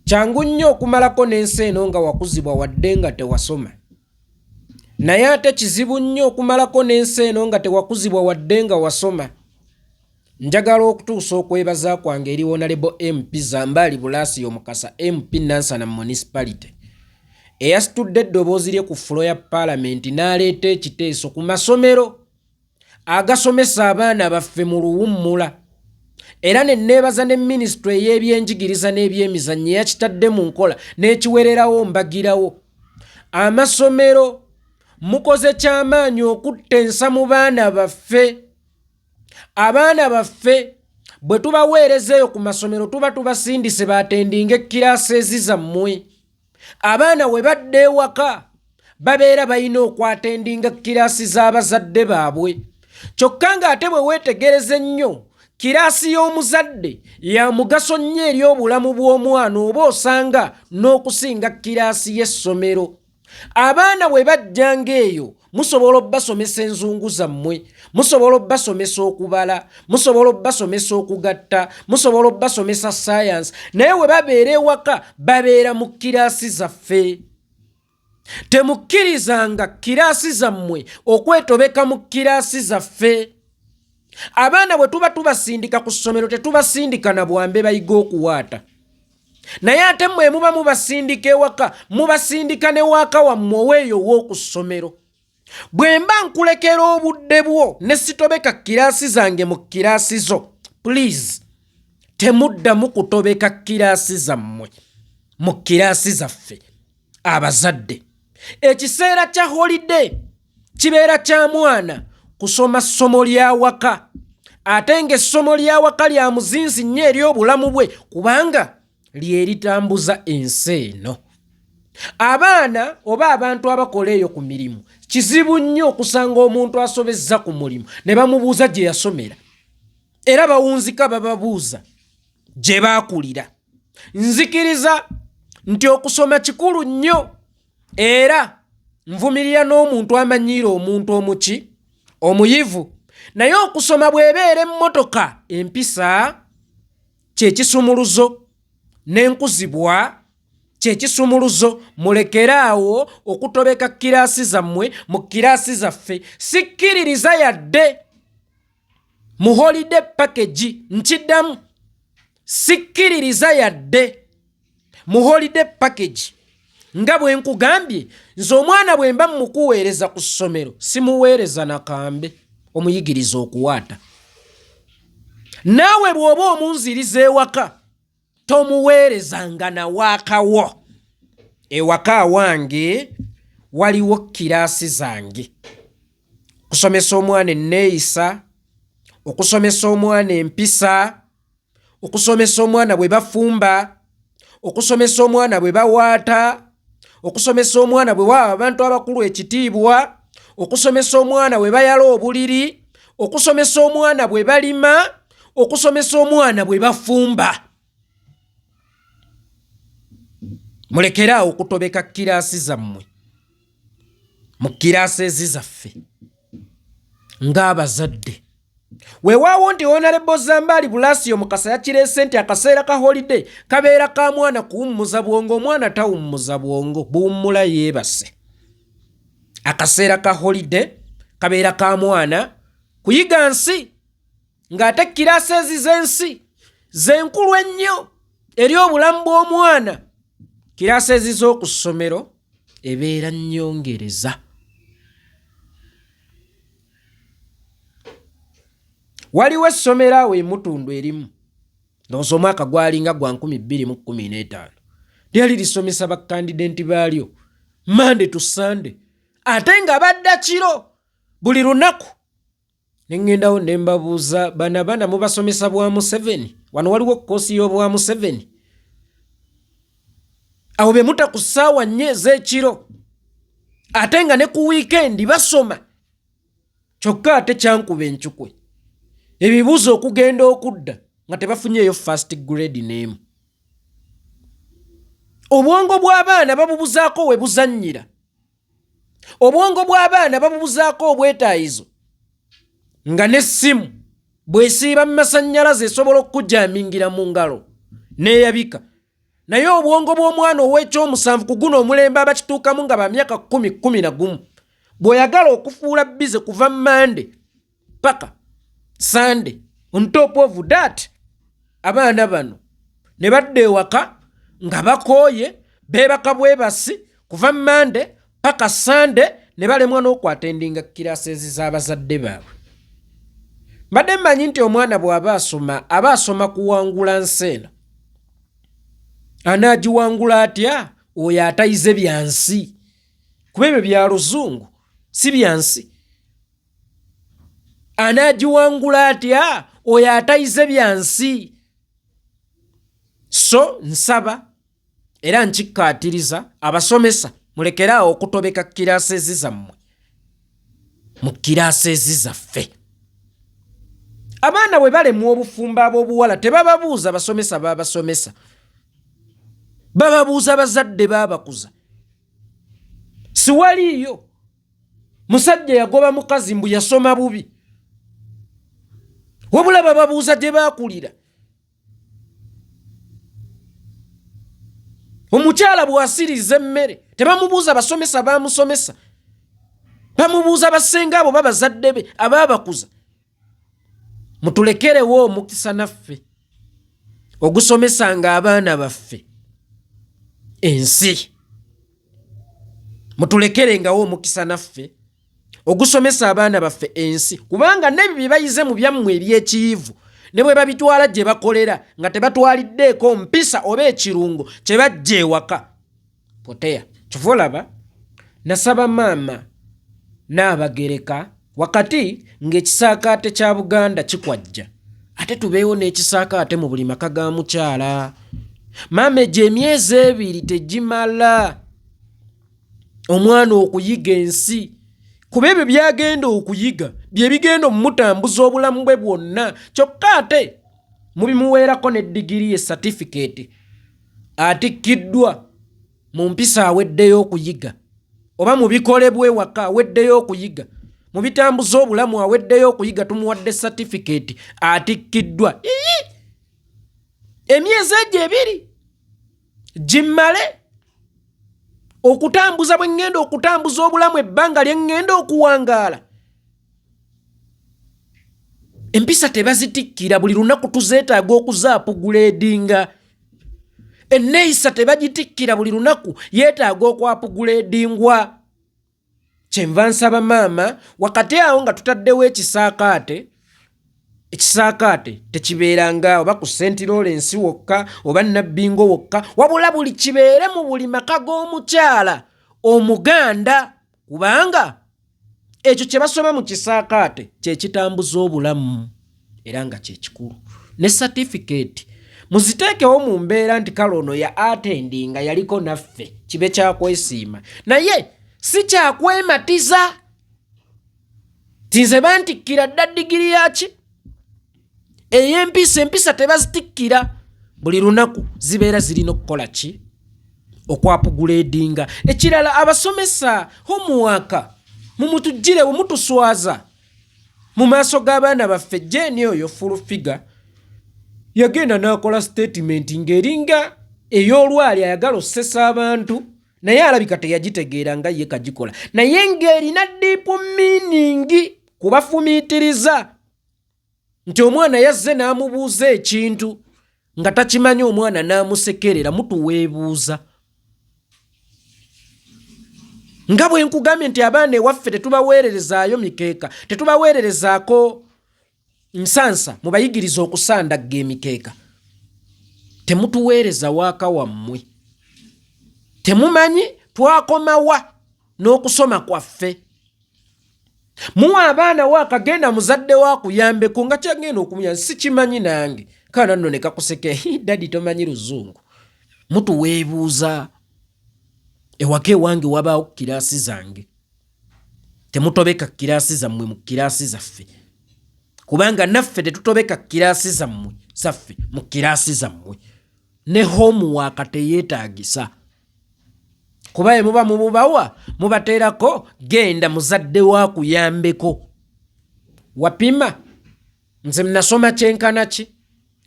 Kyangu nnyo okumalako n'ensi eno nga wakuzibwa wadde nga tewasoma. Naye ate kizibu nnyo okumalako n'ensi eno nga tewakuzibwa wadde nga wasoma. Njagala okutuusa okwebaza kwange eri Honorable MP Zambali Bulaasiyo Mukasa MP Nansana Municipality eyasitudde eddoboozi lye ku fulo ya Paalamenti n'aleeta ekiteeso ku masomero agasomesa abaana baffe mu luwummula. Era ne neebaza ne Ministry y'ebyenjigiriza n'ebyemizannyo yakitadde mu nkola n'ekiwererawo mbagirawo. Amasomero mukoze kyamaanyi okutta ensa mu baana baffe. Abaana baffe bwe tubaweerezeeyo ku masomero tuba tubasindise baatendinga ekkiraasi ezizammwe. Abaana we badda ewaka babeera balina okwatendinga kkiraasi z'abazadde baabwe. Kyokka ng'ate bwe weetegereza ennyo kiraasi y'omuzadde ya mugaso nnyo eri obulamu bw'omwana oba osanga n'okusinga kiraasi y'essomero. Abaana bwe bajjanga eyo musobola obbasomesa enzungu zammwe, musobola obbasomesa okubala, musobola obbasomesa okugatta, musobola obbasomesa science, naye we babeera ewaka babeera mu kiraasi zaffe. Temukkirizanga kiraasi zammwe okwetobeka mu kiraasi zaffe. Abaana bwe tuba tubasindika ku ssomero tetubasindika na bwambe bayiga okuwaata. Naye ate mmwe muba mubasindika ewaka mubasindika ne waaka wammwe oweeyo w'oku ssomero. Bwe mba nkulekera obudde bwo ne sitobeka kiraasi zange mu kiraasi zo, please temuddamu kutobeka kiraasi zammwe mu kiraasi zaffe abazadde. Ekiseera kya holiday kibeera kya mwana kusoma ssomo lya waka. Ate ng'essomo lya waka lya muzinzi nnyo eri obulamu bwe kubanga lye litambuza ensi eno. Abaana oba abantu abakola eyo ku mirimu kizibu nnyo okusanga omuntu asobezza ku mulimu ne bamubuuza gye yasomera. Era bawunzika bababuuza gye baakulira. Nzikiriza nti okusoma kikulu nnyo era nvumirira n'omuntu amanyiira omuntu omuki omuyivu. Naye okusoma bw'ebeera emmotoka empisa kyekisumuluzo n'enkuzibwa kyekisumuluzo. Mulekeraawo okutobeka kiraasi zammwe mu kiraasi zaffe. Sikkiririza yadde mu holiday package, nkiddamu sikkiririza yadde mu holiday package nga bwe nkugambye nze omwana bwe mba mukuweereza ku ssomero simuweereza nakambe omuyigiriza okuwaata. Naawe bw'oba omunziriza ewaka tomuweerezanga na waakawo. Ewaka wange waliwo kiraasi zange. Okusomesa omwana enneeyisa, okusomesa omwana empisa, okusomesa omwana bwe bafumba, okusomesa omwana bwe bawaata, okusomesa omwana bwe bawa abantu abakulu ekitiibwa, okusomesa omwana bwe bayala obuliri, okusomesa omwana bwe balima, okusomesa omwana bwe bafumba. Mulekeraawo okutobeka kiraasi zammwe mu kiraasi ezizaffe ng'abazadde. Weewaawo nti Honorable Zambali Bulaasiyo Mukasa yakireese nti akaseera ka holiday kabeera ka mwana kuwummuza bwongo. Omwana tawummuza bwongo, buwummula yeebase. Akaseera ka holiday kabeera ka mwana kuyiga nsi, ng'ate kiraasi ezi z'ensi z'enkulu ennyo eri obulamu bw'omwana. Kiraasi ezi z'oku ssomero ebeera nnyongereza. Waliwo essomero awo emutundu erimu ndowooza omwaka gwalinga gwa 2015 lyali lisomesa bakandidenti baalyo Monday to Sunday, ate nga badda kiro buli lunaku. Ne ŋŋendawo ne mbabuuza bana mubasomesa bwa Museveni? Wano waliwo koosi y'obwa Museveni? Awo be muta ku ssaawa 4 ez'ekiro ate nga ne ku wiikendi basoma. Kyokka ate kyankuba encukwe ebibuuzo okugenda okudda nga tebafunyeeyo first grade n'emu. Obwongo bw'abaana babubuzaako we buzannyira. Obwongo bw'abaana babubuzaako obwetaayizo nga n'essimu bw'esiiba mu masannyalaze esobola okujjaamingira mu ngalo n'eyabika. naye obwongo bw'omwana ow'ekyomusanvu ku guno omulembe abakituukamu nga bamyaka 10-11 bw'oyagala okufuula bize kuva Monday paka Sunday on top of that abaana bano ne badde ewaka nga bakooye beebaka bwebasi kuva Monday paka Sunday ne balemwa n'okwatendinga classes z'abazadde baabwe. Mbadde mmanyi nti omwana bw'aba asoma kuwangula nseena. Anaagiwangula atya? Oyo atayize byansi. Kuba ebyo bya luzungu si byansi. Anaagiwangula atya? Oyo atayize byansi. So nsaba era nkikkaatiriza abasomesa mulekeraawo okutobeka classes zammwe mu classes zaffe. Abaana bwe balemwa obufumba ab'obuwala tebababuuza basomesa babasomesa, bababuuza bazadde babakuza. Siwaliyo musajja yagoba mukazi mbu yasoma bubi, wabula bababuuza gye baakulira. Omukyala bw'asiriza emmere tebamubuuza basomesa bamusomesa, bamubuuza bassenga abo babazadde be abaabakuza. Mutulekerewo omukisa naffe ogusomesanga abaana baffe ensi. Mutulekerengawo omukisa naffe ogusomesa abaana baffe ensi, kubanga nebyo bye bayize mu byammwe eby'ekiyivu ne bwe babitwala gye bakolera nga tebatwaliddeeko mpisa oba ekirungo kye bajja ewaka poteya. Kyova olaba nasaba maama n'Abagereka wakati ng'ekisaakaate kya Buganda kikwajja, ate tubeewo n'ekisaakaate mu buli maka ga mukyala. Maama egyo emyezi 2 tegimala omwana okuyiga ensi, kuba ebyo byagenda okuyiga bye bigenda omumutambuza obulamu bwe bwonna. Kyokka ate mubimuweerako ne digiri ye certificate, atikkiddwa mu mpisa aweddeyo okuyiga, oba mu bikolebwa ewaka aweddeyo okuyiga, mu bitambuza obulamu aweddeyo okuyiga, tumuwadde certificate atikkiddwa. Emyezi egyo 2 gimmale okutambuza bwe ngenda okutambuza obulamu ebbanga lye ngenda okuwangaala. Empisa tebazitikkira, buli lunaku tuzeetaaga okuzaapuguleedinga. Enneeyisa tebagitikkira, buli lunaku yeetaaga okwapuguleedingwa. Kyenva nsaba maama wakati awo nga tutaddewo ekisaakaate, ekisaakaate tekibeeranga oba ku St. Lawrence wokka oba Nabbingo wokka, wabula buli kibeere mu buli maka g'omukyala Omuganda, kubanga ekyo kye basoma mu kisaakaate kye kitambuza obulamu era nga kye kikulu. Ne certificate muziteekewo mu mbeera nti kale ono ya attendinga yaliko naffe, kibe kyakwesiima, naye si kyakwematiza tinze bantikkira dda digiri yaki ey'empisa. Empisa tebazitikkira, buli lunaku zibeera zirina okukola ki? Okwapuguleedinga. Ekirala abasomesa homework mumutugire mutuswaza mu maaso g'abaana baffe. Jeni oyo full figure yagenda n'akola statement ng'eringa ey'olwali ayagala ossesa abantu, naye alabika teyagitegeera nga ye kagikola, naye ng'erina deep meaning kubafumiitiriza nti omwana yazze n'amubuuza ekintu nga takimanyi, omwana n'amusekerera. Mutuweebuuza nga bwe nkugambye nti abaana ewaffe tetubaweererezaayo mikeeka, tetubaweererezaako nsansa mubayigiriza okusandagga emikeeka. Temutuweereza waaka wammwe, temumanyi twakomawa n'okusoma kwaffe. Muwa abaana waakagenda muzadde waakuyambeko nga kyagenda okumuyamba, sikimanyi nange kana nno ne kakuseke dadi tomanyi luzungu. Mutuweebuuza ewaka ewange wabaawo kiraasi zange, temutobeka kiraasi zammwe mu kiraasi zaffe, kubanga naffe tetutobeka kiraasi zammwe zaffe mu kiraasi zammwe. Ne homework teyeetaagisa, kuba muba mububawa mubateerako genda muzadde waakuyambeko. Wapima nze nasoma kyenkana ki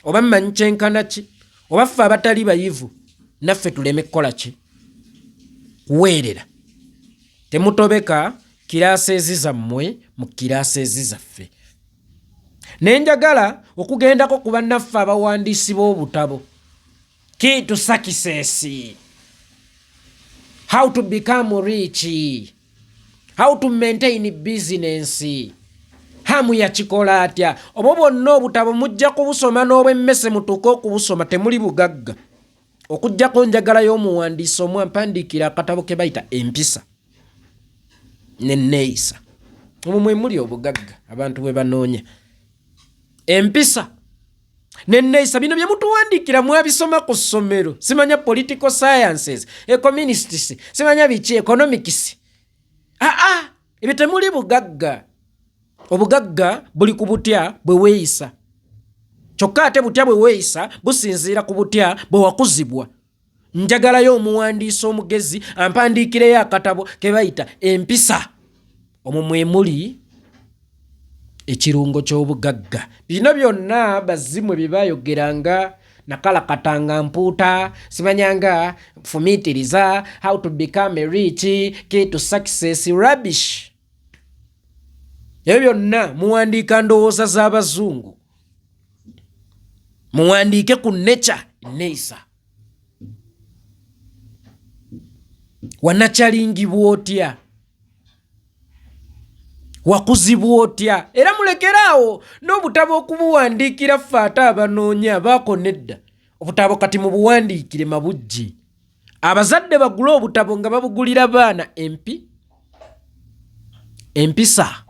oba mmanyi kyenkana ki, oba ffe abatali bayivu naffe tuleme kukola ki kuweerera. Temutobeka kiraasi ezizammwe mu kiraasi ezizaffe. Nenjagala okugendako ku bannaffe abawandiisi b'obutabo. Key to success. How to become rich. How to maintain business. Hamu ya kikola atya. Obwo bwonna obutabo mujja kubusoma n'obwemmese mutuuke okubusoma temuli bugagga. Okujjako njagala y'omuwandiisi omu ampandiikira akatabo ke bayita Empisa ne Neeyisa. Omwo mwe muli obugagga abantu bwe banoonya. Empisa ne Neeyisa bino bye mutuwandiikira mwabisoma ku ssomero. Simanya political sciences, economics, simanya biki economics. Ebyo temuli bugagga. Obugagga buli ku butya bwe weeyisa. Kyokka ate butya bwe weeyisa businziira ku butya bwe wakuzibwa. Njagalayo omuwandiisi omugezi ampandiikireyo akatabo ke bayita Empisa. Omwo mwe muli ekirungo ky'obugagga. Bino byonna bazimu bye baayogeranga nakalakatanga mpuuta simanyanga fumiitiriza how to become rich, key to success, rubbish. Ebyo byonna muwandiika ndowooza z'abazungu. Muwandiike ku nature Neeyisa. Wanakyalingibwa otya? Wakuzibwa otya? Era mulekeraawo n'obutabo okubuwandiikira ffe ate abanoonya baako nedda. Obutabo kati mubuwandiikire mabujje. Abazadde bagule obutabo nga babugulira baana Empisa.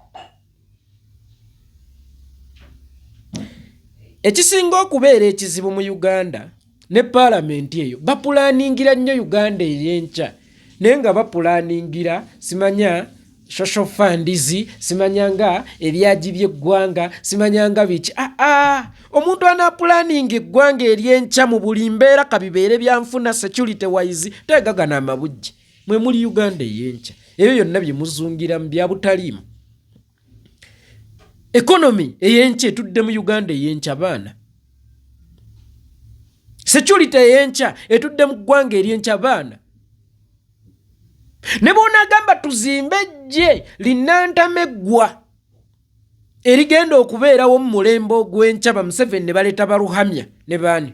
Ekisinga okubeera ekizibu mu Uganda ne paalamenti eyo bapulaaningira nnyo Uganda ey'enkya. Naye nga bapulaaningira simanya social funds, simanyanga ebyagi by'eggwanga, simanyanga biki. Omuntu anaapulaaninga eggwanga ery'enkya mu buli mbeera kabibeere byanfuna security wise tegagana amabujje. Mwe muli Uganda ey'enkya. Ebyo byonna bye muzungira mu bya butaliimu. Economy ey'enkya etudde mu Uganda ey'enkya baana. Security ey'enkya etudde mu ggwanga ery'enkya baana. Ne bw'onagamba tuzimbe ejje linnantameggwa erigenda okubeerawo mu mulembe ogw'enkya ba Museveni ne baleeta baruhamya ne baani.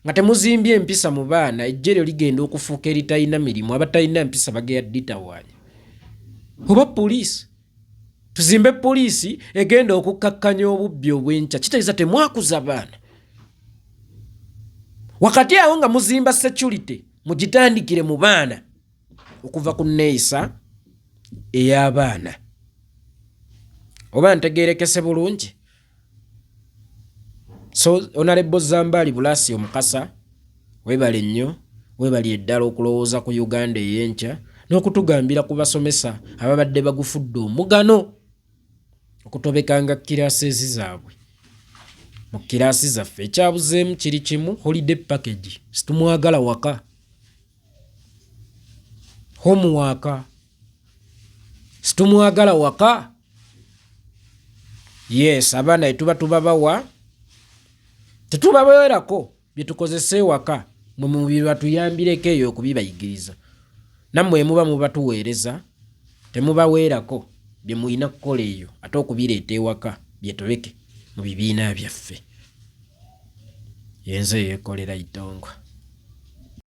Nga temuzimbye empisa mu baana ejje lyo ligenda okufuuka eritalina mirimu abatalina mpisa bageya ditawaanya. Oba poliisi. Tuzimbe poliisi egenda okukkakkanya obubbi obw'enkya kitegeeza temwakuza baana. Wakati awo nga muzimba security mugitandikire mu baana okuva ku Neeyisa ey'abaana. Oba ntegeerekese bulungi? So Honorable Zambali Bulaasi Omukasa webale nnyo, webali eddala okulowooza ku Uganda ey'enkya n'okutugambira ku basomesa ababadde bagufudde omugano okutobekanga kiraasi ezizaabwe. Mu kiraasi zaffe ekyabuzeemu kiri kimu, holiday package. Situmwagala waka. Homework. Situmwagala waka. Yes, abaana etuba tubabawa. Tetubabawerako bye tukozese waka. Mwe mubiri batuyambireko eyo okubibayigiriza. Nammwe muba mubatuweereza. Temubaweerako bye mulina kukola eyo ate okubireeta ewaka byetobeke mu bibiina byaffe. Yenze yeekolera Itongo.